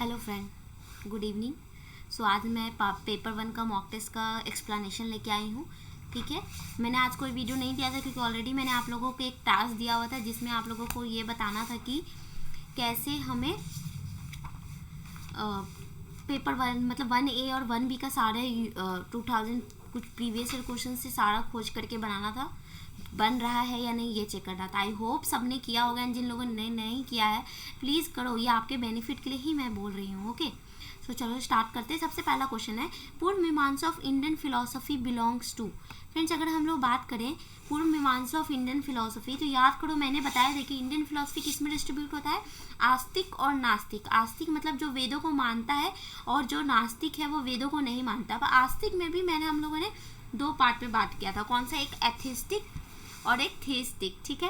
Hello friend, good evening. So आज मैं paper 1 का मॉक टेस्ट का एक्सप्लेनेशन लेके आई हूँ। ठीक है, मैंने आज कोई वीडियो नहीं दिया था क्योंकि ऑलरेडी मैंने आप लोगों को एक टास्क दिया हुआ था जिसमें आप लोगों को ये बताना था कि कैसे हमें पेपर 1 मतलब 1A और 1B का सारे 2000 कुछ प्रीवियस ईयर क्वेश्चन से सारा खोज करके बनाना था। बन रहा है या नहीं ये चेक करना था। आई होप सबने किया होगा एंड जिन लोगों ने नहीं किया है प्लीज़ करो, ये आपके बेनिफिट के लिए ही मैं बोल रही हूँ। ओके, सो चलो स्टार्ट करते हैं। सबसे पहला क्वेश्चन है, Purva Mimamsa of Indian philosophy belongs to. Friends, अगर हम लोग बात करें पूर्व मीमांसा ऑफ इंडियन फिलोसफी तो याद करो मैंने बताया था कि इंडियन फिलोसफी किस में डिस्ट्रीब्यूट होता है, आस्तिक और नास्तिक। आस्तिक मतलब जो वेदों को मानता है और जो नास्तिक है वो वेदों को नहीं मानता। पर आस्तिक में भी मैंने हम लोगों ने दो पार्ट में बात किया था। कौन सा? एक एथिस्टिक और एक थीस्टिक। ठीक है,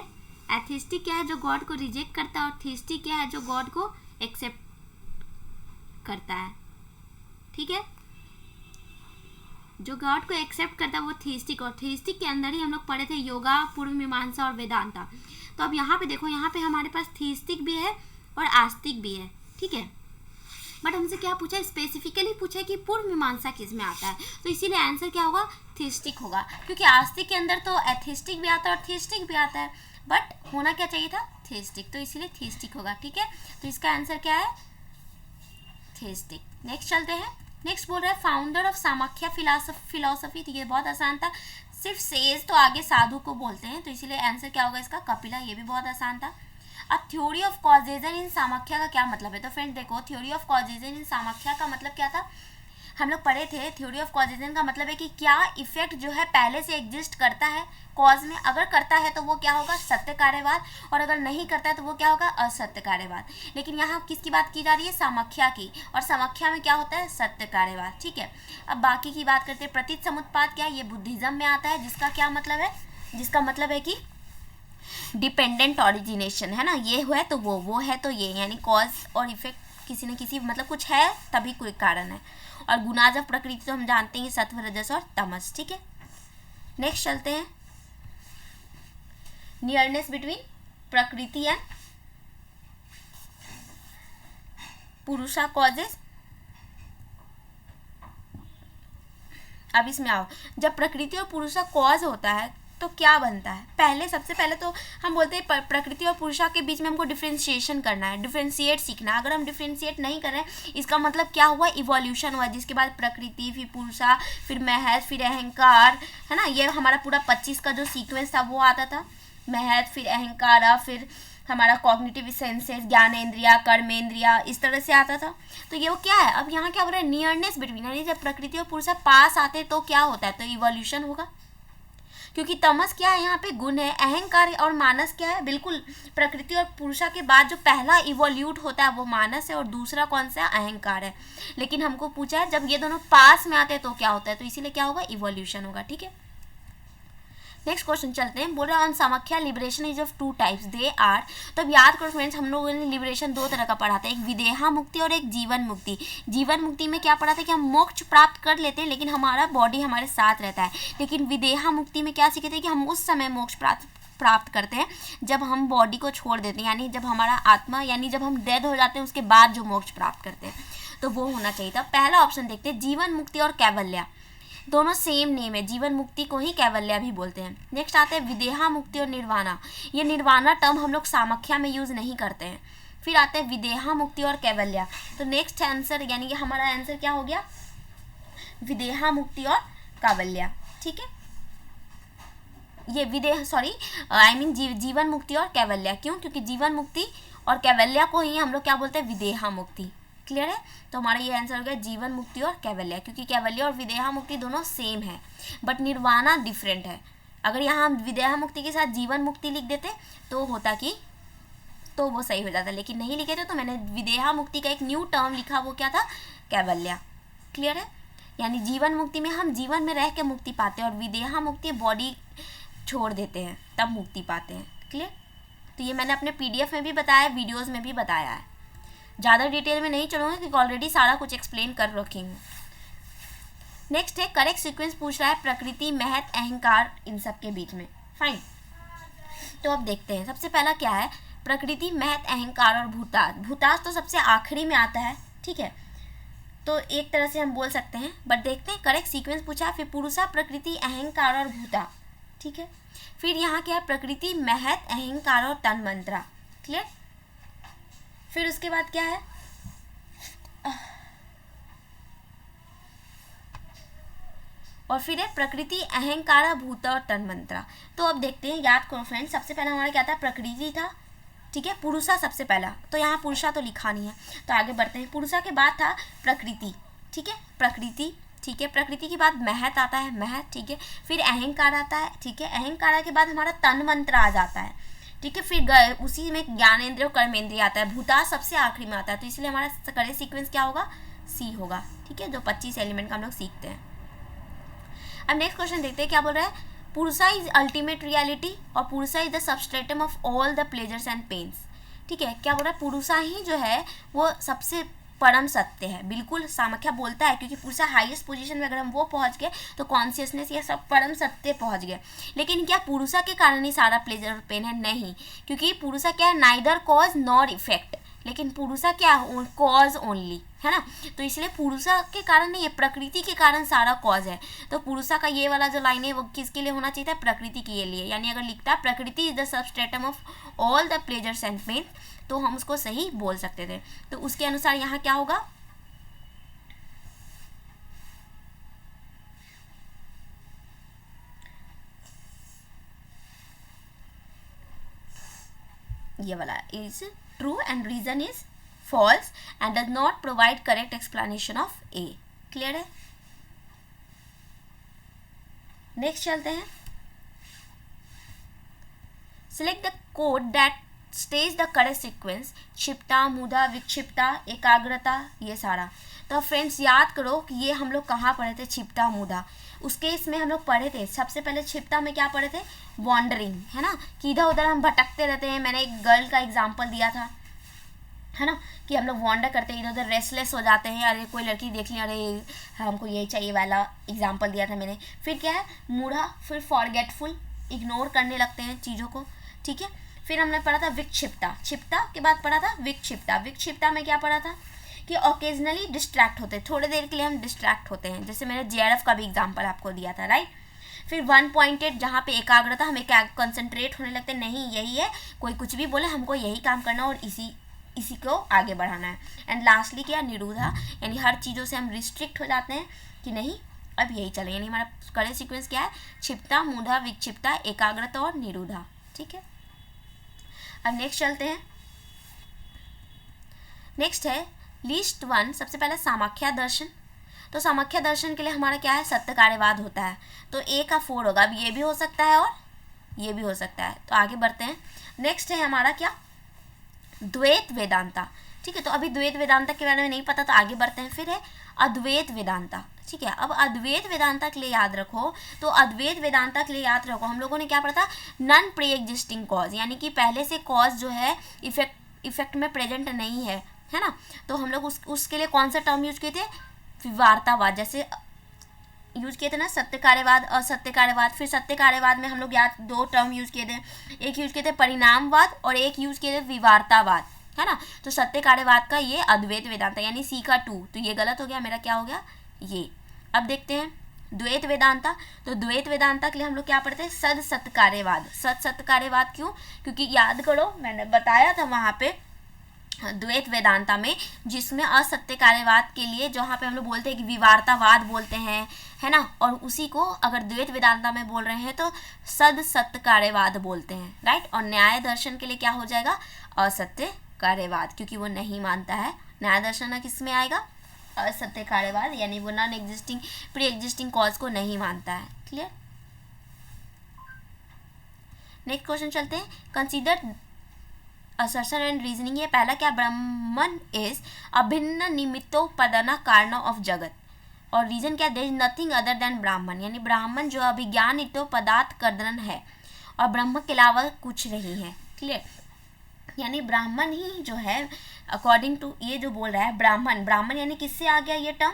एथिस्टिक क्या है? जो गॉड को रिजेक्ट करता है, और थीस्टिक क्या है? जो गॉड को एक्सेप्ट करता है। ठीक है, जो गॉड को एक्सेप्ट करता है वो थीस्टिक, और थीस्टिक के अंदर ही हम लोग पढ़े थे योगा, पूर्व मीमांसा और वेदांता। तो अब यहाँ पे देखो, यहाँ पे हमारे पास थीस्टिक भी है और आस्तिक भी है। ठीक है, बट हमसे क्या पूछा है? स्पेसिफिकली पूछा है कि पूर्व मीमांसा किस में आता है, तो इसीलिए आंसर क्या होगा? थीस्टिक होगा, क्योंकि आस्तिक के अंदर तो एथिस्टिक भी आता है और थीस्टिक भी आता है, बट होना क्या चाहिए था? थीस्टिक, तो इसीलिए थीस्टिक होगा। ठीक है, तो इसका आंसर क्या है? थीस्टिक। नेक्स्ट चलते हैं। नेक्स्ट बोल रहा है फाउंडर ऑफ सामाख्या फिलोसफी। तो ये बहुत आसान था, सिर्फ सेज तो आगे साधु को बोलते हैं, तो इसीलिए आंसर क्या होगा इसका? कपिला। ये भी बहुत आसान था। अब थ्योरी ऑफ कॉजेजन इन सामाख्या का क्या मतलब है? तो फ्रेंड देखो, थ्योरी ऑफ कॉजेजन इन सामाख्या का मतलब क्या था? हम लोग पढ़े थे, थ्योरी ऑफ कॉजेजन का मतलब है कि क्या इफेक्ट जो है पहले से एग्जिस्ट करता है कॉज में। अगर करता है तो वो क्या होगा? सत्य कार्यवाद, और अगर नहीं करता है तो वो क्या होगा? असत्य कार्यवाद। लेकिन यहाँ किसकी बात की जा रही है? सामाख्या की, और सामाख्या में क्या होता है? सत्य कार्यवाद। ठीक है, अब बाकी की बात करते हैं। प्रतीत समुत्पाद क्या है? ये बुद्धिज्म में आता है, जिसका क्या मतलब है? जिसका मतलब है कि डिपेंडेंट ऑरिजिनेशन है ना, ये है तो वो है तो ये, यानी कॉज और इफेक्ट किसी न किसी मतलब कुछ है तभी कोई कारण है। और गुणाज ऑफ प्रकृति तो हम जानते हैं सत्व, रजस और तमस। ठीक है, नेक्स्ट चलते हैं। नियरनेस बिटवीन प्रकृति एंड पुरुषा कॉजेस। अब इसमें आओ, जब प्रकृति और पुरुषा कॉज होता है तो क्या बनता है? पहले सबसे पहले तो हम बोलते हैं प्रकृति और पुरुषा के बीच में हमको डिफ्रेंशिएशन करना है, डिफ्रेंशिएट सीखना। अगर हम डिफ्रेंशिएट नहीं कर रहे हैं, इसका मतलब क्या हुआ? इवोल्यूशन हुआ, जिसके बाद प्रकृति, फिर पुरुषा, फिर महज, फिर अहंकार, है ना। ये हमारा पूरा 25 का जो सीक्वेंस था वो आता था। महज, फिर अहंकार, फिर हमारा कॉग्निटिव सेंसेस, ज्ञानेंद्रिया, कर्मेंद्रिया, इस तरह से आता था। तो ये वो क्या है? अब यहाँ क्या हो रहा है? नियरनेस बिटवीन, यानी जब प्रकृति और पुरुषा पास आते तो क्या होता है? तो इवोल्यूशन होगा, क्योंकि तमस क्या है? यहाँ पे गुण है। अहंकार और मानस क्या है? बिल्कुल प्रकृति और पुरुषा के बाद जो पहला इवोल्यूट होता है वो मानस है, और दूसरा कौन सा? अहंकार है। लेकिन हमको पूछा है जब ये दोनों पास में आते हैं तो क्या होता है, तो इसीलिए क्या होगा? इवोल्यूशन होगा। ठीक है, नेक्स्ट क्वेश्चन चलते हैं। बोल रहा है on Samkhya liberation is of two types, they are. तो अब याद करो फ्रेंड्स, हम लोगों ने लिबरेशन दो तरह का पढ़ा था, एक विदेहा मुक्ति और एक जीवन मुक्ति। जीवन मुक्ति में क्या पढ़ा था कि हम मोक्ष प्राप्त कर लेते हैं लेकिन हमारा बॉडी हमारे साथ रहता है। लेकिन विदेहा मुक्ति में क्या सीखे थे कि हम उस समय मोक्ष प्राप्त करते हैं जब हम बॉडी को छोड़ देते हैं, यानी जब हमारा आत्मा, यानी जब हम डेड हो जाते हैं उसके बाद जो मोक्ष प्राप्त करते हैं, तो वो होना चाहिए था। पहला ऑप्शन देखते हैं, जीवन मुक्ति और कैवल्या। दोनों सेम नेम है, जीवन मुक्ति को ही कैवल्या भी बोलते हैं। नेक्स्ट आते हैं विदेहा मुक्ति और निर्वाणा। ये निर्वाणा टर्म हम लोग सामाख्या में यूज नहीं करते हैं। फिर आते हैं विदेहा मुक्ति और कैवल्या। तो नेक्स्ट आंसर, यानी कि हमारा आंसर क्या हो गया? विदेहा मुक्ति और कैवल्या। ठीक है, ये जीवन मुक्ति और कैवल्या। क्यों? क्योंकि जीवन मुक्ति और कैवल्या को ही हम लोग क्या बोलते हैं? विदेहा मुक्ति। क्लियर है? तो हमारा ये आंसर हो गया जीवन मुक्ति और कैवल्या, क्योंकि कैवल्या और विदेहा मुक्ति दोनों सेम है बट निर्वाणा डिफरेंट है। अगर यहाँ हम विदेहा मुक्ति के साथ जीवन मुक्ति लिख देते तो होता कि तो वो सही हो जाता, लेकिन नहीं लिखे थे तो मैंने विदेहा मुक्ति का एक न्यू टर्म लिखा, वो क्या था? कैवल्या। क्लियर है? यानी जीवन मुक्ति में हम जीवन में रह के मुक्ति पाते हैं, और विदेहा मुक्ति बॉडी छोड़ देते हैं तब मुक्ति पाते हैं। क्लियर? तो ये मैंने अपने PDF में भी बताया, वीडियोज़ में भी बताया है, ज़्यादा डिटेल में नहीं चलूँगा क्योंकि ऑलरेडी सारा कुछ एक्सप्लेन कर रखी हूँ। नेक्स्ट है करेक्ट सीक्वेंस पूछ रहा है, प्रकृति, महत, अहंकार, इन सब के बीच में। फाइन, तो अब देखते हैं। सबसे पहला क्या है? प्रकृति, महत, अहंकार और भूतास। भूतास तो सबसे आखिरी में आता है, ठीक है, तो एक तरह से हम बोल सकते हैं, बट देखते हैं करेक्ट सीक्वेंस पूछा। फिर पुरुषा, प्रकृति, अहंकार और भूता, ठीक है। फिर यहाँ क्या है, प्रकृति, महत, अहंकार और तन्मंत्रा, क्लियर। फिर उसके बाद क्या है, और फिर है प्रकृति, अहंकार, भूत और तन्मंत्रा। तो अब देखते हैं, याद करो फ्रेंड्स, सबसे पहला हमारा क्या था, प्रकृति था, ठीक है, पुरुषा सबसे पहला, तो यहाँ पुरुषा तो लिखा नहीं है, तो आगे बढ़ते हैं। पुरुषा के बाद था प्रकृति, ठीक है, प्रकृति, ठीक है, प्रकृति के बाद महत आता है, महत, ठीक है, फिर अहंकार आता है, ठीक है, अहंकार के बाद हमारा तन्मंत्र आ जाता है, ठीक है, फिर उसी में ज्ञानेंद्रिय और कर्मेंद्रिय आता है, भूता सबसे आखिरी में आता है, तो इसलिए हमारा करेक्ट सीक्वेंस क्या होगा, सी होगा, ठीक है, जो 25 एलिमेंट का हम लोग सीखते हैं। अब नेक्स्ट क्वेश्चन देखते हैं, क्या बोल रहा है, पुरुषा इज अल्टीमेट रियलिटी और पुरुषा is the substratum of all the pleasures and pains, ठीक है, क्या बोल रहा है, पुरुषा ही जो है वो सबसे परम सत्य है, बिल्कुल सामख्या बोलता है, क्योंकि पुरुषा हाईएस्ट पोजीशन में अगर हम वो पहुंच गए तो कॉन्शियसनेस ये सब परम सत्य पहुंच गए। लेकिन क्या पुरुषा के कारण ही सारा प्लेजर और पेन है, नहीं, क्योंकि पुरुषा क्या है, नाइदर कॉज नॉर इफेक्ट, लेकिन पुरुषा क्या है, कॉज ओनली, है ना, तो इसलिए पुरुषा के कारण नहीं है, प्रकृति के कारण सारा कॉज है। तो पुरुषा का ये वाला जो लाइन है वो किसके लिए होना चाहिए था, प्रकृति के लिए, यानी अगर लिखता है Prakriti is the substratum of all the pleasures and pain, तो हम उसको सही बोल सकते थे। तो उसके अनुसार यहाँ क्या होगा, ये वाला is true and reason is false and does not provide correct explanation of A, clear है। नेक्स्ट चलते हैं, select the code that stays the correct sequence, क्षिप्ता, मुदा, विक्षिप्ता, एकाग्रता, ये सारा। तो फ्रेंड्स याद करो कि ये हम लोग कहाँ पढ़े थे, क्षिप्ता, मुदा, उसके इसमें हम लोग पढ़े थे। सबसे पहले क्षिप्ता में क्या पढ़े थे, वॉन्डरिंग, है ना, कि इधर उधर हम भटकते रहते हैं। मैंने एक गर्ल का एग्जाम्पल दिया था, है ना, कि हम लोग वॉन्डर करते हैं, इधर उधर रेस्टलेस हो जाते हैं, अरे कोई लड़की देख ली, अरे हमको यही चाहिए वाला एग्जाम्पल दिया था मैंने। फिर क्या है, मूढ़ा, फिर फॉरगेटफुल, इग्नोर करने लगते हैं चीज़ों को, ठीक है। फिर हमने पढ़ा था विक्षिप्ता, क्षिप्ता के बाद पढ़ा था विक्षिप्ता। विक्षिप्ता में क्या पढ़ा था कि ओकेजनली डिस्ट्रैक्ट होते हैं, थोड़ी देर के लिए हम डिस्ट्रैक्ट होते हैं, जैसे मैंने JRF का भी एग्जाम्पल आपको दिया था, राइट। फिर 1 पॉइंटेड, जहाँ पे एकाग्रता, हमें क्या कंसंट्रेट होने लगते हैं, नहीं यही है, कोई कुछ भी बोले हमको यही काम करना और इसी को आगे बढ़ाना है। एंड लास्टली क्या, निरूधा, यानी हर चीज़ों से हम रिस्ट्रिक्ट हो जाते हैं कि नहीं अब यही चले, यानी हमारा करेक्ट सीक्वेंस क्या है, क्षिप्ता, मूढ़ा, विक्षिप्ता, एकाग्रता और निरूधा, ठीक है। अब नेक्स्ट चलते हैं, नेक्स्ट है लिस्ट 1, सबसे पहले सामाख्या दर्शन। तो सामाख्या दर्शन के लिए हमारा क्या है, सत्य कार्यवाद होता है, तो A का 4 होगा। अब ये भी हो सकता है और ये भी हो सकता है, तो आगे बढ़ते हैं। नेक्स्ट है हमारा क्या, द्वैत वेदांता, ठीक है, तो अभी द्वैत वेदांता के बारे में नहीं पता, तो आगे बढ़ते हैं। फिर है अद्वैत वेदांता, ठीक है। अब अद्वैत वेदांता के लिए याद रखो, तो अद्वैत वेदांता के लिए याद रखो, हम लोगों ने क्या पढ़ा था, नॉन प्री एग्जिस्टिंग कॉज, यानी कि पहले से कॉज जो है इफेक्ट में प्रेजेंट नहीं है ना, तो हम लोग उसके लिए कौन सा टर्म यूज किए थे, विवार्तावाद, जैसे यूज किए थे ना, सत्य कार्यवाद, असत्य कार्यवाद। फिर सत्य कार्यवाद में हम लोग याद 2 टर्म यूज किए थे, एक यूज किए थे परिणामवाद और एक यूज किए थे विवार्तावाद, है ना। तो सत्य कार्यवाद का ये अद्वैत वेदांत, यानी C का 2, तो ये गलत हो गया, मेरा क्या हो गया ये। अब देखते हैं द्वैत वेदांता, तो द्वैत वेदांता के लिए हम लोग क्या पढ़ते हैं, सद सत्य कार्यवाद। सद सत्य कार्यवाद क्यों, क्योंकि याद करो मैंने बताया था वहाँ पे द्वैत वेदांता में, जिसमें असत्य कार्यवाद के लिए जहाँ पे हम लोग बोलते हैं कि विवार्तावाद बोलते हैं, है ना, और उसी को अगर द्वैत वेदांता में बोल रहे हैं तो सद सत्य कार्यवाद बोलते हैं, राइट। और न्याय दर्शन के लिए क्या हो जाएगा, असत्य कार्यवाद, क्योंकि वो नहीं मानता है। न्याय दर्शन किस में आएगा, असत्य कार्यवाद, यानी वो non existing pre existing cause को नहीं मानता है, क्लियर। नेक्स्ट क्वेश्चन चलते हैं, कंसीडर असर्शन एंड रीजनिंग। ये पहला क्या, ब्रह्मन इज अभिन्न निमित्तोपदन कारण ऑफ जगत, और रीजन क्या, there is nothing other than Brahman, यानी ब्राह्मण जो अभिज्ञान नित्यो पदार्थ कर्दन है और ब्रह्म के अलावा कुछ नहीं है, क्लियर। यानी ब्राह्मण ही जो है अकॉर्डिंग टू ये जो बोल रहा है, ब्राह्मण यानी किससे आ गया ये टर्म,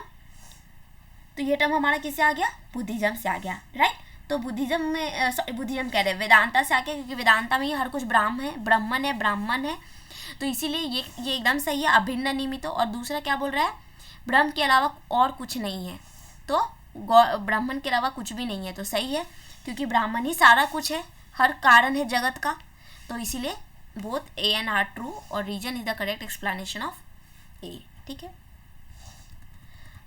तो ये टर्म हमारा किससे आ गया, बुद्धिज्म से आ गया, राइट। तो बुद्धिज्म में बुद्धिज्म कह रहे हैं वेदांता से आके, क्योंकि वेदांता में ही हर कुछ ब्राह्मण है, तो इसीलिए ये एकदम सही है, अभिन्न निमित्तो। और दूसरा क्या बोल रहा है, ब्रह्म के अलावा और कुछ नहीं है, तो ब्राह्मण के अलावा कुछ भी नहीं है, तो सही है, क्योंकि ब्राह्मण ही सारा कुछ है, हर कारण है जगत का, तो इसीलिए both A and R true और reason is the correct explanation of A. ठीक है,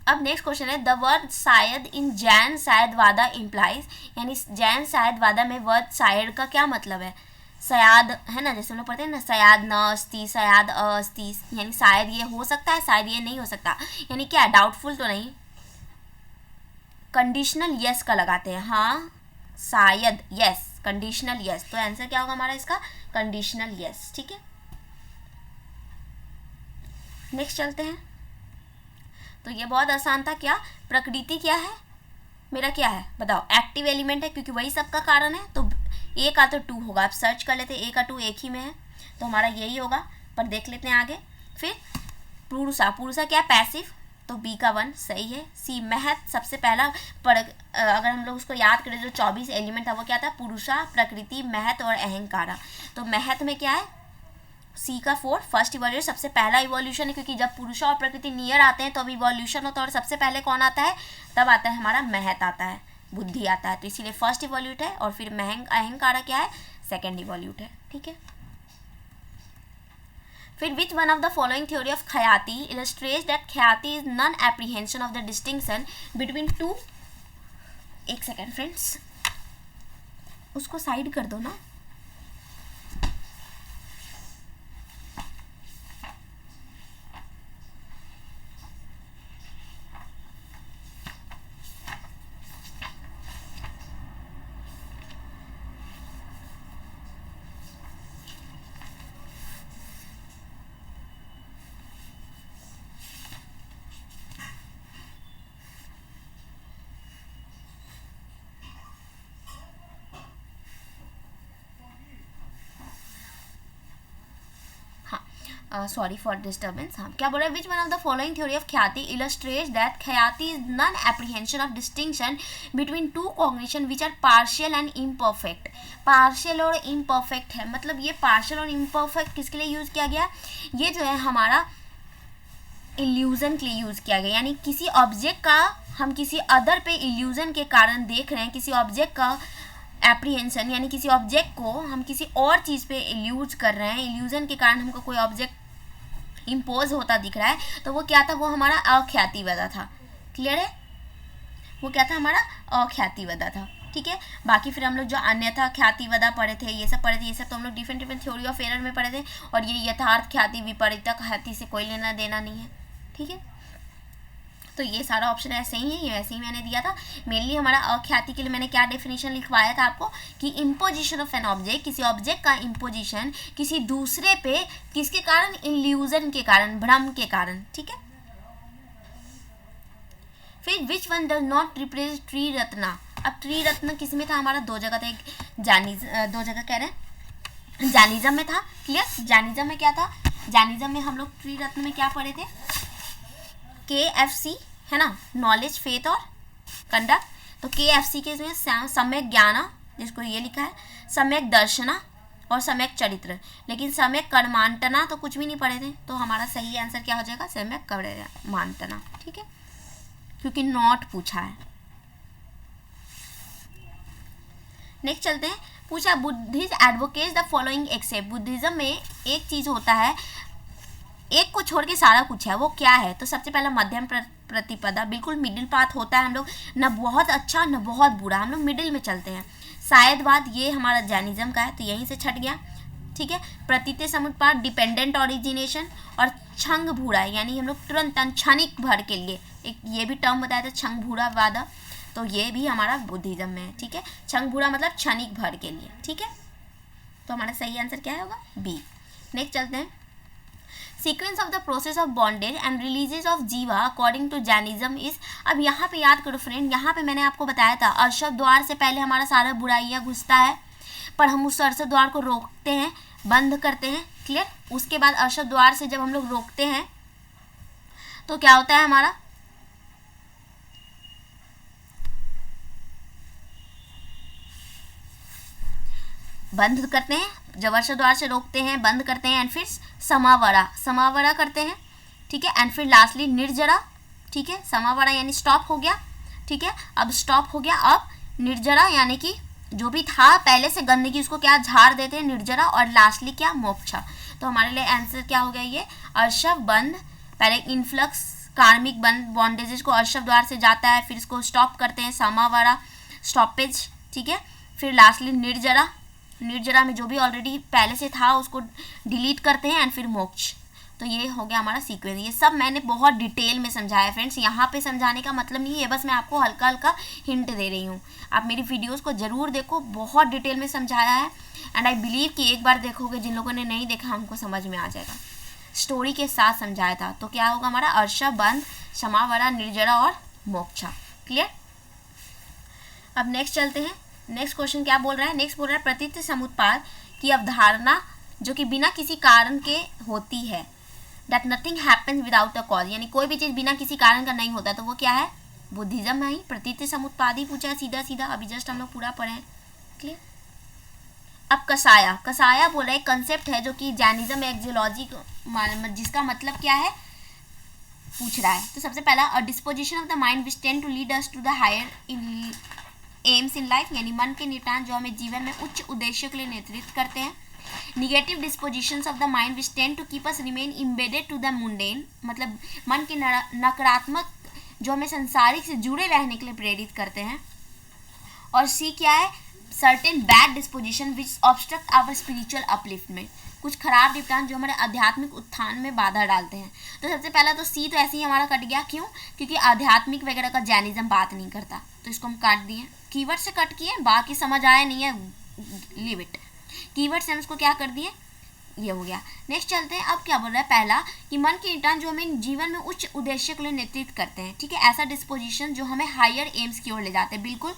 अब नेक्स्ट क्वेश्चन है, द वर्ड शायद इन जैन शायदवादा इम्प्लाइज, यानी जैन शायदवादा में वर्ड शायद का क्या मतलब है, शायद है ना, जैसे हम लोग पढ़ते हैं ना, शायद न अस्ति, शायद अस्ति, यानी शायद ये हो सकता है, शायद ये नहीं हो सकता, यानी क्या डाउटफुल तो नहीं, कंडीशनल यस का लगाते हैं, हाँ शायद यस, कंडीशनल यस, तो आंसर क्या होगा हमारा इसका, कंडीशनल यस। ठीक है, नेक्स्ट चलते हैं, तो ये बहुत आसान था, क्या प्रकृति क्या है, मेरा क्या है बताओ, एक्टिव एलिमेंट है, क्योंकि वही सबका कारण है, तो ए का तो 2 होगा, आप सर्च कर लेते हैं, ए का 2 एक ही में है, तो हमारा यही होगा, पर देख लेते हैं आगे। फिर पुरुषा क्या है, पैसिव, तो बी का 1 सही है। सी महत, सबसे पहला अगर हम लोग उसको याद करें, जो 24 एलिमेंट था वो क्या था, पुरुषा, प्रकृति, महत और अहंकारा, तो महत में क्या है, सी का 4 फर्स्ट इवोल्यूशन, सबसे पहला इवोल्यूशन है, क्योंकि जब पुरुषा और प्रकृति नियर आते हैं तो अब इवोल्यूशन होता है, और सबसे पहले कौन आता है, तब आता है हमारा महत आता है, बुद्धि आता है, तो इसीलिए फर्स्ट इवोल्यूट है, और फिर अहंकारा क्या है, सेकेंड इवोल्यूट है। ठीक है, फिर which one of the following theory of khyati illustrates that khyati is non apprehension of the distinction between to, एक सेकेंड फ्रेंड्स, उसको साइड कर दो ना, सॉरी फॉर डिस्टर्बेंस। हाँ, क्या बोल रहे हैं, which one of the following theory of khyati illustrates that khyati is non apprehension of distinction between two cognition which are partial and imperfect, partial और इम्परफेक्ट है, मतलब ये पार्शियल और इम्परफेक्ट किसके लिए यूज़ किया गया, ये जो है हमारा इल्यूजन के लिए यूज़ किया गया, यानी किसी ऑब्जेक्ट का हम किसी अदर पे इल्यूजन के कारण देख रहे हैं, किसी ऑब्जेक्ट का एप्रीहेंशन, यानी किसी ऑब्जेक्ट को हम किसी और चीज़ पे इल्यूज कर रहे हैं, इल्यूजन के कारण हमको कोई ऑब्जेक्ट इम्पोज होता दिख रहा है, तो वो क्या था, वो हमारा अख्यातिवदा था। क्लियर है, वो क्या था, हमारा अख्यातिवदा था। ठीक है, बाकी फिर हम लोग जो अन्यथा ख्यातिवदा पढ़े थे, ये सब तो हम लोग डिफरेंट थ्योरी ऑफ एरर में पढ़े थे, और ये यथार्थ ख्याति विपरीत ख्याति से कोई लेना देना नहीं है। ठीक है, तो ये सारा ऑप्शन ऐसे ही है, ये वैसे ही मैंने दिया था। मेनली हमारा अख्याति के लिए मैंने क्या डेफिनेशन लिखवाया था आपको, कि इम्पोजिशन ऑफ एन ऑब्जेक्ट, किसी ऑब्जेक्ट का इम्पोजिशन किसी दूसरे पे, किसके कारण, इल्यूजन के कारण, भ्रम के कारण। ठीक है, फिर which one does not represent Triratna, अब त्रिरत्न किस में था, हमारा 2 जगह था, एक 2 जगह कह रहे हैं, जैनिज्म में था। क्लियर, जैनिज्म में क्या था, जैनिज्म में हम लोग त्रिरत्न में क्या पढ़े थे, KFC है ना, नॉलेज, फेथ और कंडक्ट, तो KFC के इसमें सम्यक ज्ञान, जिसको ये लिखा है, सम्यक दर्शना और सम्यक चरित्र, लेकिन सम्यक कर्मांतना तो कुछ भी नहीं पढ़े थे, तो हमारा सही आंसर क्या हो जाएगा, सम्यक कर्मांतना। ठीक है, क्योंकि नॉट पूछा है। नेक्स्ट चलते हैं, पूछा Buddhist advocates the following except, Buddhism में एक चीज़ होता है, एक को छोड़ के सारा कुछ है, वो क्या है, तो सबसे पहला मध्यम प्रतिपदा, बिल्कुल मिडिल पाथ होता है, हम लोग न बहुत अच्छा न बहुत बुरा, हम लोग मिडिल में चलते हैं। शायदवाद, ये हमारा जैनिज्म का है, तो यहीं से छट गया। ठीक है, प्रतीत समुत्पाद, डिपेंडेंट ओरिजिनेशन, और छंग भूरा, यानी हम लोग तुरंत क्षणिक भर के लिए एक ये भी टर्म बताया था, छंग भूरा वादा, तो ये भी हमारा बुद्धिज्म में है। ठीक है, छंग भूरा मतलब क्षणिक भर के लिए। ठीक है, तो हमारा सही आंसर क्या होगा, बी। नेक्स्ट चलते हैं, sequence of the process of bondage and releases of जीवा अकॉर्डिंग टू जैनिज्म इज, अब यहाँ पे याद करो फ्रेंड, यहाँ पे मैंने आपको बताया था अर्शद द्वार से पहले हमारा सारा बुराइयाँ घुसता है, पर हम उस अर्शद द्वार को रोकते हैं, बंद करते हैं। क्लियर, उसके बाद अर्शद द्वार से जब हम लोग रोकते हैं तो क्या होता है हमारा, बंद करते हैं, जवर्षा द्वार से रोकते हैं, बंद करते हैं, एंड फिर समावरा करते हैं, ठीक है, एंड फिर लास्टली निर्जरा, ठीक है, समावरा यानी स्टॉप हो गया, ठीक है, अब स्टॉप हो गया, अब निर्जरा यानी कि जो भी था पहले से गंदगी उसको क्या झाड़ देते हैं, निर्जरा, और लास्टली क्या, मोक्षा। तो हमारे लिए आंसर क्या हो गया, ये अर्शव बंद, पहले इन्फ्लक्स कार्मिक बॉन्डेजेस को अर्शव द्वार से जाता है, फिर इसको स्टॉप करते हैं, समावरा स्टॉपेज, ठीक है, फिर लास्टली निर्जरा में जो भी ऑलरेडी पहले से था उसको डिलीट करते हैं, एंड फिर मोक्ष। तो ये हो गया हमारा सीक्वेंस। ये सब मैंने बहुत डिटेल में समझाया है फ्रेंड्स, यहाँ पे समझाने का मतलब नहीं है, बस मैं आपको हल्का हल्का हिंट दे रही हूँ। आप मेरी वीडियोस को ज़रूर देखो, बहुत डिटेल में समझाया है, एंड आई बिलीव कि एक बार देखोगे, जिन लोगों ने नहीं देखा हमको समझ में आ जाएगा, स्टोरी के साथ समझाया था। तो क्या होगा हमारा, अर्शव बंद, समावरा, निर्जरा और मोक्षा। क्लियर। अब नेक्स्ट चलते हैं। नेक्स्ट क्वेश्चन क्या बोल रहा है, नेक्स्ट बोल रहा है प्रतीत समुत्पाद की अवधारणा जो कि बिना किसी कारण के होती है, that nothing happens without a cause, यानी कोई भी चीज़ बिना किसी कारण का नहीं होता, तो वो क्या है, बुद्धिज्म में ही प्रतीत समुत्पाद ही पूछा है सीधा सीधा, अभी जस्ट हम लोग पूरा पढ़े हैं। क्लियर। अब कसाया बोल रहा है, कंसेप्ट है जो कि जैनिज्म में एक्जियोलॉजी जिसका मतलब क्या है पूछ रहा है। तो सबसे पहला, a disposition of the mind which tend to lead us to the higher in aims in life, यानी मन के निटान जो हमें जीवन में उच्च उद्देश्यों के लिए नेतृत्व करते हैं। Negative dispositions of the mind which tend to keep us remain embedded to the mundane, मतलब मन के नकारात्मक जो हमें संसारिक से जुड़े रहने के लिए प्रेरित करते हैं। और सी क्या है, certain bad disposition which obstruct our spiritual upliftment, कुछ खराब निपटान जो हमारे आध्यात्मिक उत्थान में बाधा डालते हैं। तो सबसे पहला तो सी तो ऐसे ही हमारा कट गया, क्यों, क्योंकि आध्यात्मिक वगैरह का जैनिज्म बात नहीं करता, तो इसको हम काट दिए, कीवर्ड से कट किए, बाकी समझ आया नहीं है, लीव इट, कीवर्ड से हम इसको क्या कर दिए, ये हो गया। नेक्स्ट चलते हैं। अब क्या बोल रहा है, पहला कि मन के निटान जो हमें जीवन में उच्च उद्देश्य के लिए नेतृत्व करते हैं, ठीक है, ऐसा डिस्पोजिशन जो हमें हायर एम्स की ओर ले जाते हैं, बिल्कुल,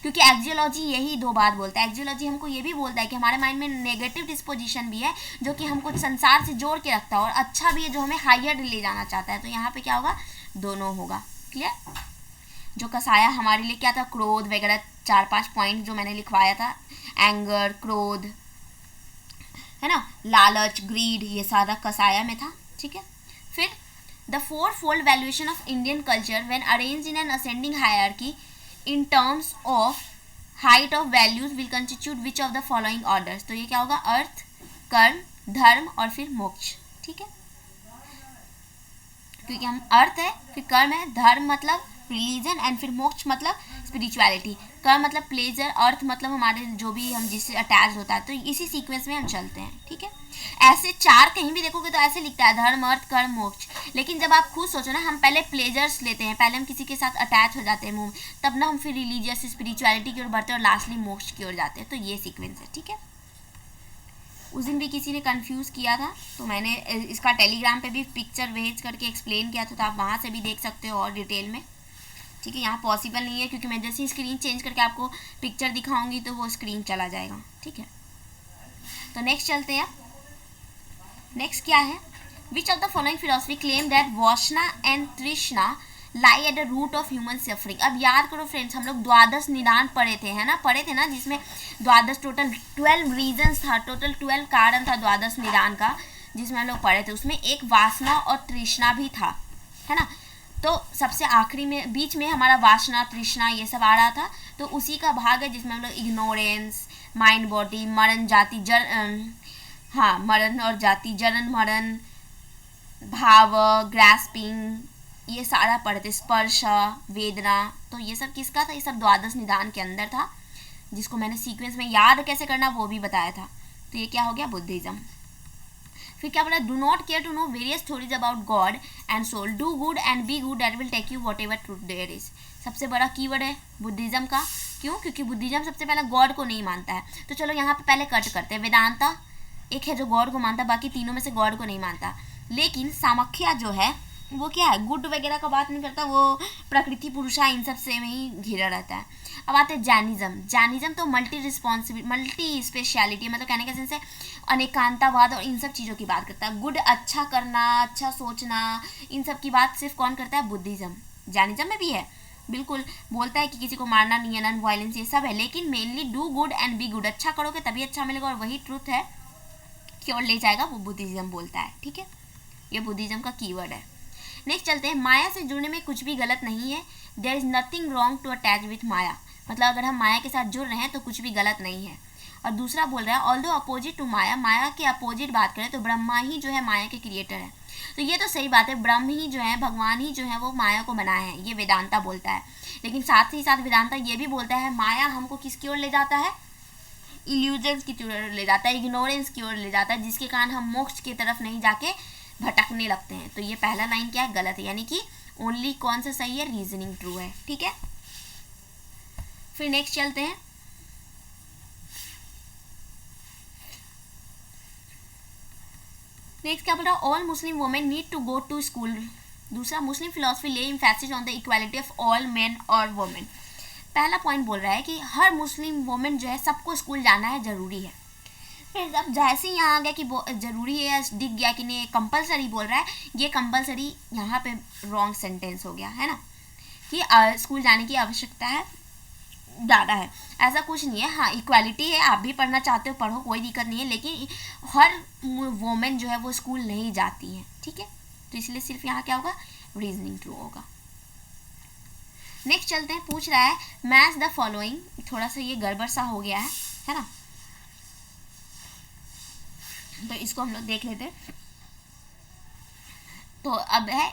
क्योंकि एक्जियोलॉजी यही दो बात बोलता है। एक्जियोलॉजी हमको ये भी बोलता है कि हमारे माइंड में नेगेटिव डिस्पोजिशन भी है जो कि हमको संसार से जोड़ के रखता है, और अच्छा भी है जो हमें हायर ले जाना चाहता है। तो यहाँ पे क्या होगा, दोनों होगा। क्लियर। जो कसाया हमारे लिए क्या था, क्रोध वगैरह 4-5 पॉइंट जो मैंने लिखवाया था, एंगर, क्रोध, है ना, लालच, ग्रीड, ये सारा कसाया में था, ठीक है। फिर the four fold valuation of Indian culture when arranged in an ascending hierarchy in terms of height of values will constitute which of the following orders. तो ये क्या होगा, अर्थ, कर्म, धर्म और फिर मोक्ष, ठीक है, क्योंकि हम अर्थ है, फिर कर्म है, धर्म मतलब रिलीजन, एंड फिर मोक्ष मतलब स्पिरिचुअलिटी। कर्म मतलब प्लेजर, अर्थ मतलब हमारे जो भी हम जिससे अटैच होता है। तो इसी सीक्वेंस में हम चलते हैं, ठीक है। ऐसे चार कहीं भी देखोगे तो ऐसे लिखता है, धर्म, अर्थ, कर्म, मोक्ष। लेकिन जब आप खुद सोचो ना, हम पहले प्लेजर्स लेते हैं, पहले हम किसी के साथ अटैच हो जाते हैं मुंह, तब ना हम फिर रिलीजियस स्पिरिचुअलिटी की ओर बढ़ते हैं और लास्टली मोक्ष की ओर जाते हैं। तो ये सीक्वेंस है, ठीक है। उस दिन भी किसी ने कंफ्यूज किया था, तो मैंने इसका टेलीग्राम पे भी पिक्चर भेज करके एक्सप्लेन किया था, तो आप वहाँ से भी देख सकते हो और डिटेल में, ठीक है। यहाँ पॉसिबल नहीं है क्योंकि मैं जैसे ही स्क्रीन चेंज करके आपको पिक्चर दिखाऊंगी तो वो स्क्रीन चला जाएगा, ठीक है। तो नेक्स्ट चलते हैं। नेक्स्ट क्या है, which of the following philosophy claim that vasana and trishna lie at the root of human suffering. अब याद करो फ्रेंड्स, हम लोग द्वादश निदान पढ़े थे ना, जिसमें द्वादश टोटल 12 रीजन्स था, टोटल 12 कारण था द्वादश निदान का, जिसमें हम लोग पढ़े थे। उसमें एक वासना और तृष्णा भी था, है ना। तो सबसे आखिरी में बीच में हमारा वासना, तृष्णा ये सब आ रहा था, तो उसी का भाग है जिसमें हम लोग इग्नोरेंस, माइंड बॉडी, मरण, जाति, मरण और जाति, जन्म मरण, भाव, ग्रास्पिंग, ये सारा पढ़ते, स्पर्श, वेदना। तो ये सब किसका था, ये सब द्वादश निदान के अंदर था, जिसको मैंने सीक्वेंस में याद कैसे करना वो भी बताया था। तो ये क्या हो गया, बुद्धिज्म। फिर क्या बोला, do not care to know various theories about God and soul, do good and be good, that will take you whatever truth there is. सबसे बड़ा कीवर्ड है बुद्धिज्म का, क्यों, क्योंकि बुद्धिज्म सबसे पहले गॉड को नहीं मानता है। तो चलो यहाँ पे पहले कट करते हैं। वेदांता एक है जो गॉड को मानता है, बाकी तीनों में से गॉड को नहीं मानता। लेकिन सामख्या जो है वो क्या है, गुड वगैरह का बात नहीं करता, वो प्रकृति, पुरुषा, इन सब से में ही घिरा रहता है। अब आते हैं जैनिज्म तो मल्टी स्पेशलिटी, मतलब कहने का सेंस है अनेकांतावाद और इन सब चीज़ों की बात करता है। गुड, अच्छा करना, अच्छा सोचना, इन सब की बात सिर्फ कौन करता है, बुद्धिज्म। जैनिज्म में भी है, बिल्कुल बोलता है कि किसी को मारना नहीं है, नॉन वायलेंस, ये सब है, लेकिन mainly do good and be good, अच्छा करोगे तभी अच्छा मिलेगा, और वही ट्रूथ है कि और ले जाएगा, वो बुद्धिज्म बोलता है। ठीक है, ये बुद्धिज्म का कीवर्ड है। नेक्स्ट चलते हैं, माया से जुड़ने में कुछ भी गलत नहीं है, there is nothing wrong to attach with Maya, मतलब अगर हम माया के साथ जुड़ रहे हैं तो कुछ भी गलत नहीं है। और दूसरा बोल रहा है ऑल्दो अपोजिट टू माया, माया के अपोजिट बात करें तो ब्रह्मा ही जो है माया के क्रिएटर है। तो ये तो सही बात है, ब्रह्म ही जो है, भगवान ही जो है वो माया को बनाया है, ये वेदांता बोलता है। लेकिन साथ ही साथ वेदांता ये भी बोलता है माया हमको किसकी ओर ले जाता है, इल्यूजन्स की ओर ले जाता है, इग्नोरेंस की ओर ले जाता है, जिसके कारण हम मोक्ष की तरफ नहीं जाके भटकने लगते हैं। तो ये पहला लाइन क्या है, गलत है, यानी कि ओनली कौन सा सही है, रीजनिंग ट्रू है। ठीक है, फिर नेक्स्ट चलते हैं, नेक्स्ट क्या बोल रहा है, all Muslim women need to go to school. दूसरा, Muslim philosophy lay emphasis on the equality of all men और वुमेन। पहला पॉइंट बोल रहा है कि हर मुस्लिम वुमेन जो है सबको स्कूल जाना है, ज़रूरी है। फिर अब जैसे ही यहाँ आ गया कि ज़रूरी है, दिख गया कि नहीं कंपलसरी बोल रहा है, ये कंपलसरी यहाँ पे रॉन्ग सेंटेंस हो गया है ना, कि स्कूल जाने की आवश्यकता है, ज़्यादा है, ऐसा कुछ नहीं है। हाँ, इक्वालिटी है, आप भी पढ़ना चाहते हो पढ़ो, कोई दिक्कत नहीं है, लेकिन हर वोमेन जो है वो स्कूल नहीं जाती हैं। ठीक है, तो इसलिए सिर्फ यहाँ क्या होगा, रीजनिंग ट्रू होगा। नेक्स्ट चलते हैं, पूछ रहा है मैच द फॉलोइंग, थोड़ा सा ये गड़बड़ सा हो गया है ना, तो इसको हम लोग देख लेते हैं। तो अब है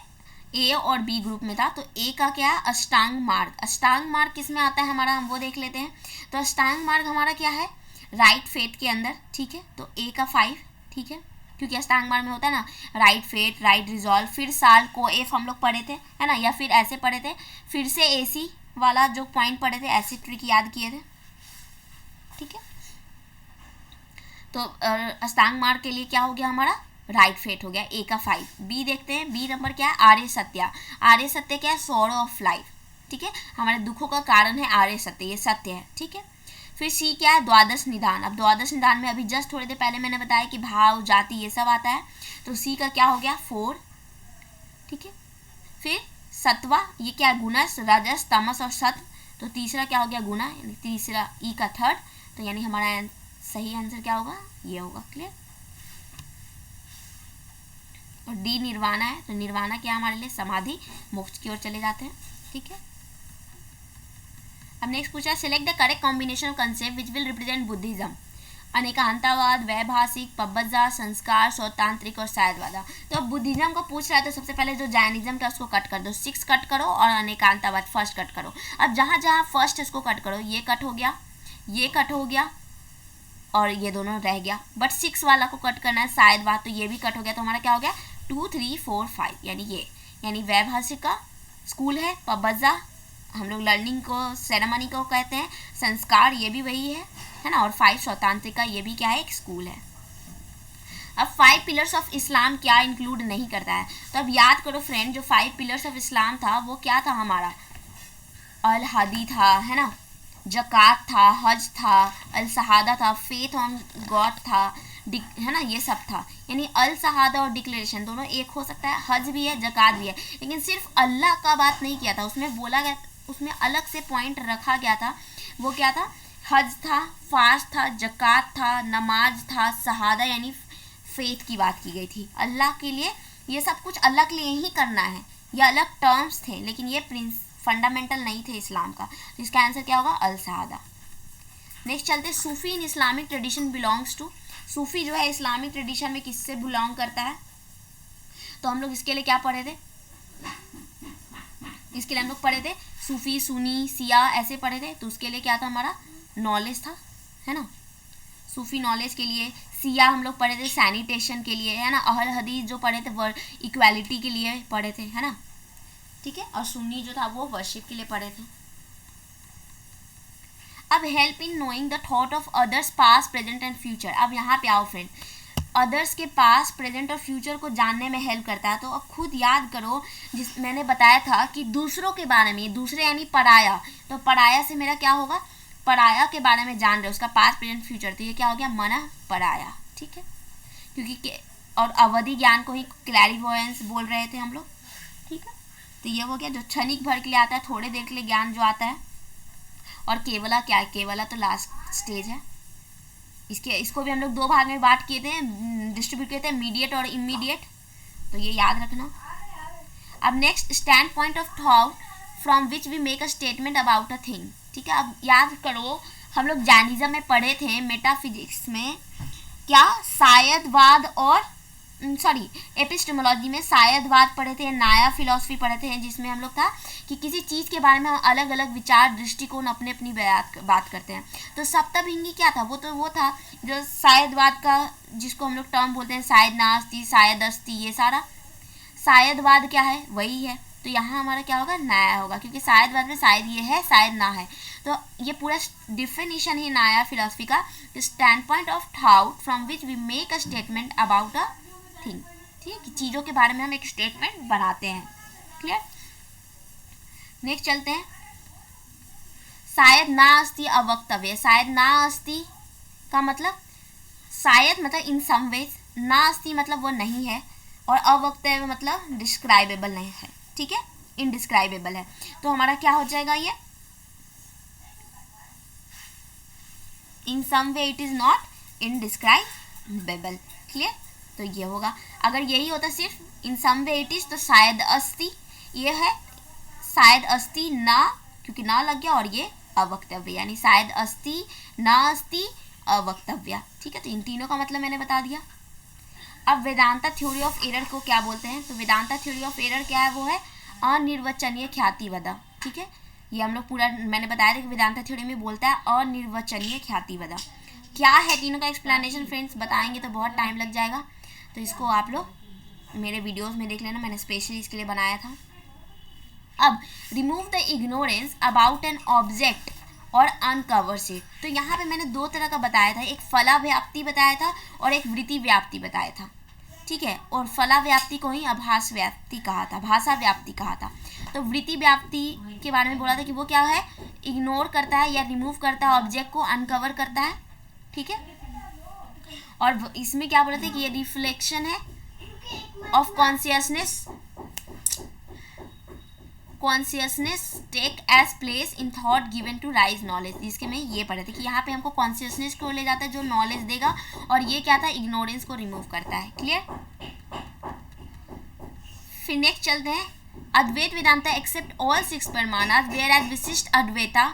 ए और बी ग्रुप में था, तो ए का क्या है, अष्टांग मार्ग। अष्टांग मार्ग किस में आता है हमारा, हम वो देख लेते हैं। तो अष्टांग मार्ग हमारा क्या है, राइट फेट के अंदर। ठीक है, तो ए का 5, ठीक है, क्योंकि अष्टांग मार्ग में होता है ना राइट फेट, राइट रिजॉल्व, फिर साल को एफ हम लोग पढ़े थे है ना, या फिर ऐसे पढ़े थे, फिर से एसी वाला जो पॉइंट पढ़े थे, ऐसी ट्रिक याद किए थे। ठीक है, तो अष्टांग मार्ग के लिए क्या हो गया हमारा, राइट फेट हो गया, ए का 5। बी देखते हैं, बी नंबर क्या है, आर्य सत्या। आर्य सत्य क्या है, सोरो ऑफ लाइफ। ठीक है, हमारे दुखों का कारण है आर्य सत्य, ये सत्य है। ठीक है, फिर सी क्या है, द्वादश निदान। अब द्वादश निदान में अभी जस्ट थोड़ी देर पहले मैंने बताया कि भाव, जाति, ये सब आता है, तो सी का क्या हो गया, 4। ठीक है, फिर सत्वा, ये क्या है, गुणस, रजस, तमस और सत्व, तो तीसरा क्या हो गया, गुना, यानी तीसरा ई का 3rd, तो यानी हमारा सही आंसर क्या होगा, ये होगा। क्लियर। और डी निर्वाणा है, तो निर्वाणा क्या हमारे लिए, समाधि, मोक्ष की ओर चले जाते हैं। ठीक है, अब नेक्स्ट पूछा है select the correct combination of concept which will represent Buddhism. अनेकांतावाद, वैभाषिक, पब्बजा, संस्कार, स्वतांत्रिक और शायदवादा। तो अब बुद्धिज्म को पूछ रहा है, तो सबसे पहले जो जैनिज्म था उसको कट कर दो, 6 कट करो, और अनेकांतावाद फर्स्ट कट करो। अब जहाँ जहाँ फर्स्ट इसको कट करो, ये कट हो गया, ये कट हो गया, और ये दोनों रह गया, बट 6 वाला को कट करना है, शायदवाद, तो ये भी कट हो गया, तो हमारा क्या हो गया, 2, 3, 4, 5, यानी ये, यानी वैभाषिक का स्कूल है, पब्बजा हम लोग लर्निंग को, सेरेमनी को कहते हैं, संस्कार ये भी वही है ना, और 5 स्वतांत्रिक का ये भी क्या है, एक स्कूल है। अब 5 पिलर्स ऑफ इस्लाम क्या इंक्लूड नहीं करता है, तो अब याद करो फ्रेंड, जो 5 पिलर्स ऑफ इस्लाम था वो क्या था हमारा, अल हदी था है ना, जक़ात था, हज था, अल शहादा था, फेथ ऑन गॉड था, है ना, ये सब था। यानी अल शहादा और डिक्लेरेशन दोनों एक हो सकता है, हज भी है, जक़ात भी है, लेकिन सिर्फ अल्लाह का बात नहीं किया था, उसमें बोला गया, उसमें अलग से पॉइंट रखा गया था, वो क्या था, हज था, फास्ट था, जक़ात था, नमाज था, शहादा यानी फेथ की बात की गई थी। अल्लाह के लिए ये सब कुछ अल्लाह के लिए ही करना है, ये अलग टर्म्स थे, लेकिन ये फंडामेंटल नहीं थे इस्लाम का, तो इसका आंसर क्या होगा, अल शहादा। नेक्स्ट चलते, Sufi in Islamic tradition belongs to. Sufi जो है इस्लामिक ट्रेडिशन में किससे बिलोंग करता है, तो हम लोग इसके लिए क्या पढ़े थे, इसके लिए हम लोग पढ़े थे सूफी, सुनी, सिया ऐसे पढ़े थे, तो उसके लिए क्या था हमारा, नॉलेज था है ना, सूफी नॉलेज के लिए, सिया हम लोग पढ़े थे सैनिटेशन के लिए है ना, अहल हदीस जो पढ़े थे वर्ड इक्वालिटी के लिए पढ़े थे है ना, ठीक है, और सुन्नी जो था वो वर्शिप के लिए पढ़े थे। अब help in knowing the thought of others past, present and future. अब यहाँ पे आओ फ्रेंड, अदर्स के पास, प्रेजेंट और फ्यूचर को जानने में हेल्प करता है, तो अब खुद याद करो, जिस मैंने बताया था कि दूसरों के बारे में, दूसरे यानी पराया, तो पराया से मेरा क्या होगा, पराया के बारे में जान रहे, उसका पास्ट, प्रेजेंट, फ्यूचर, तो ये क्या हो गया, मना पराया। ठीक है, क्योंकि और अवधि ज्ञान को ही क्लैरिवोयंस बोल रहे थे हम लोग। ठीक है, तो ये हो गया जो क्षणिक भर के लिए आता है, थोड़े देर के लिए ज्ञान जो आता है। और केवला क्या है, केवला तो लास्ट स्टेज है। इसको भी हम लोग दो भाग में बांट किए थे, डिस्ट्रीब्यूट किए थे, मीडिएट और इमीडिएट, तो ये याद रखना। अब next, standpoint of thought from which we make a statement about a thing. ठीक है, अब याद करो हम लोग जैनिज्म में पढ़े थे, मेटाफिजिक्स में क्या शायदवाद और एपिस्टेमोलॉजी में शायदवाद पढ़े थे, नया फिलॉसफी पढ़े थे, जिसमें हम लोग था कि किसी चीज़ के बारे में हम अलग अलग विचार दृष्टिकोण अपने अपनी बात करते हैं। तो सप्तभिंगी क्या था, वो था जो शायदवाद का, जिसको हम लोग टर्म बोलते हैं शायद नास्ति, शायद अस्ति, ये सारा शायदवाद क्या है, वही है। तो यहाँ हमारा क्या होगा, नया होगा, क्योंकि शायदवाद में शायद ये है, शायद ना है। तो ये पूरा डिफिनेशन है नया फिलॉसफी का, standpoint of thought from which we make a statement about a thing. ठीक है, कि चीज़ों के बारे में हम एक स्टेटमेंट बनाते हैं। क्लियर। नेक्स्ट चलते हैं, शायद ना अस्ति अवक्तव्य। शायद ना अस्ति का मतलब, शायद मतलब इन सम वेज, ना अस्ति मतलब वो नहीं है, और अवक्तव्य मतलब डिस्क्राइबेबल नहीं है। ठीक है, इनडिस्क्राइबेबल है। तो हमारा क्या हो जाएगा, ये in some way it is not indescribable. Clear. तो ये होगा, अगर यही होता सिर्फ इन सम वे इट इज, तो शायद अस्ति, ये है शायद अस्ति ना, क्योंकि ना लग गया, और ये अवक्तव्य, यानी शायद अस्ति, ना अस्ति, अवक्तव्य। ठीक है, तो इन तीनों का मतलब मैंने बता दिया। अब वेदांता थ्योरी ऑफ एरर को क्या बोलते हैं, तो वेदांता थ्योरी ऑफ एरर क्या है, वो है अनिर्वचनीय ख्यातिवद। ठीक है, ये हम लोग पूरा मैंने बताया था कि वेदांता थ्योरी में बोलता है अनिर्वचनीय ख्यातिवद। क्या है तीनों का एक्सप्लेनेशन फ्रेंड्स, बताएंगे तो बहुत टाइम लग जाएगा, तो इसको आप लोग मेरे वीडियोस में देख लेना, मैंने स्पेशली इसके लिए बनाया था। अब remove the ignorance about an object और अनकवर्स इट। तो यहाँ पे मैंने दो तरह का बताया था, एक फला व्याप्ति बताया था और एक वृत्ति व्याप्ति बताया था। ठीक है, और फला व्याप्ति को ही आभास व्याप्ति कहा था, भाषा व्याप्ति कहा था। तो वृत्ति व्याप्ति के बारे में बोला था कि वो क्या है, इग्नोर करता है या रिमूव करता है ऑब्जेक्ट को, अनकवर करता है। ठीक है, और इसमें क्या बोला था कि ये रिफ्लेक्शन है of consciousness take as place in thought given to rise knowledge, जिसके में ये पढ़े थे कि यहाँ पे हमको कॉन्शियसनेस को ले जाता है जो नॉलेज देगा, और ये क्या था, इग्नोरेंस को रिमूव करता है। क्लियर। फिर नेक्स्ट चलते हैं, अद्वैत वेदांता एक्सेप्ट ऑल 6 प्रमाणास whereas Vishishta Advaita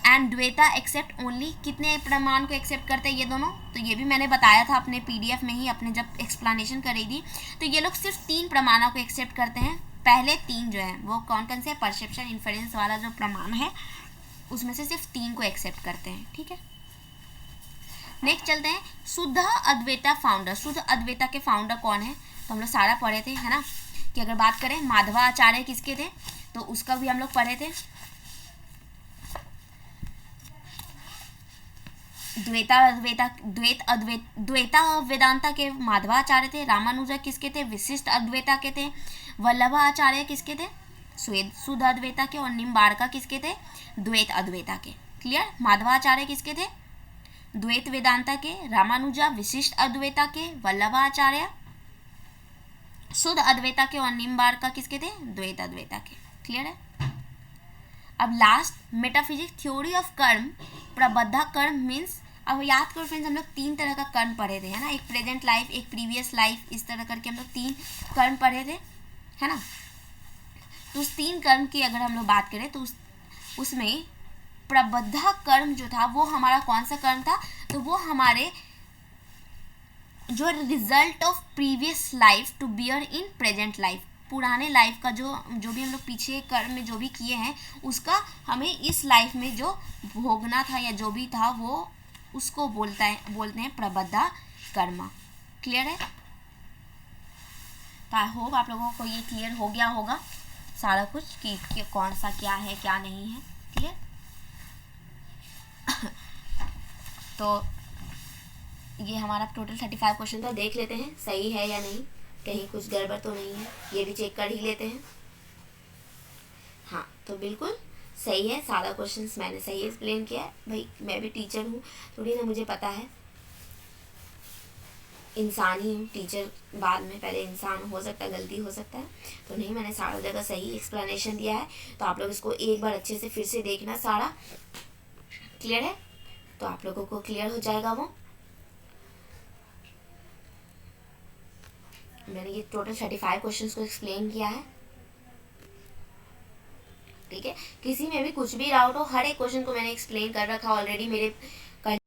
and Dvaita accept only. कितने प्रमाण को एक्सेप्ट करते हैं ये दोनों, तो ये भी मैंने बताया था अपने PDF में ही, अपने जब एक्सप्लेनेशन करी थी। तो ये लोग सिर्फ 3 प्रमाणों को एक्सेप्ट करते हैं, पहले 3 जो है वो कौन कौन से, परसेप्शन इन्फरेंस वाला जो प्रमाण है उसमें से सिर्फ 3 को एक्सेप्ट करते हैं। ठीक है, नेक्स्ट चलते हैं, शुद्ध अद्वैता फाउंडर। शुद्ध अद्वैता के फाउंडर कौन है, तो हम लोग सारा पढ़े थे, है ना, कि अगर बात करें माधवाचार्य किसके थे, तो उसका भी हम लोग पढ़े थे। द्वैता वेदांता के माधवाचार्य थे। रामानुजा किसके थे, विशिष्ट अद्वैता के थे। वल्लभाचार्य किसके थे, शुद्ध अद्वैता के। और निम्बार्का किसके थे, द्वैत अद्वैता के। क्लियर। माधवाचार्य किसके थे, द्वैत वेदांता के। रामानुजा विशिष्ट अद्वैता के। वल्लभाचार्य शुद्ध अद्वैता के। और निम्बार्का किसके थे, द्वैत अद्वैता के। क्लियर है। अब लास्ट, मेटाफिजिक्स थ्योरी ऑफ कर्म प्रबद्धा कर्म मीन्स, अब याद करो फ्रेंड्स, हम लोग 3 तरह का कर्म पढ़े थे, है ना, एक प्रेजेंट लाइफ, एक प्रीवियस लाइफ, इस तरह करके हम लोग 3 कर्म पढ़े थे, है ना। तो उस 3 कर्म की अगर हम लोग बात करें तो उसमें प्रबद्धा कर्म जो था वो हमारा कौन सा कर्म था, तो वो हमारे जो result of previous life to bear in present life, पुराने लाइफ का जो भी हम लोग पीछे कर्म में जो भी किए हैं उसका हमें इस लाइफ में जो भोगना था या जो भी था वो उसको बोलते हैं प्रबद्धा कर्म। क्लियर है। तो आई होप आप लोगों को ये क्लियर हो गया होगा सारा कुछ कि कौन सा क्या है क्या नहीं है। क्लियर। तो ये हमारा टोटल 35 क्वेश्चन था, देख लेते हैं सही है या नहीं, कहीं कुछ गड़बड़ तो नहीं है, ये भी चेक कर ही लेते हैं। हाँ, तो बिल्कुल सही है, सारा क्वेश्चंस मैंने सही एक्सप्लेन किया है। भाई मैं भी टीचर हूँ, थोड़ी ना मुझे पता है। इंसान ही हूँ, टीचर बाद में, पहले इंसान हो सकता है, गलती हो सकता है, तो नहीं, मैंने सारा जगह सही एक्सप्लेनेशन दिया है। तो आप लोग इसको एक बार अच्छे से फिर से देखना, सारा क्लियर है तो आप लोगों को क्लियर हो जाएगा वो। मैंने ये टोटल 35 क्वेश्चंस को एक्सप्लेन किया है, ठीक है। किसी में भी कुछ भी डाउट हो, हर एक क्वेश्चन को मैंने एक्सप्लेन कर रखा ऑलरेडी मेरे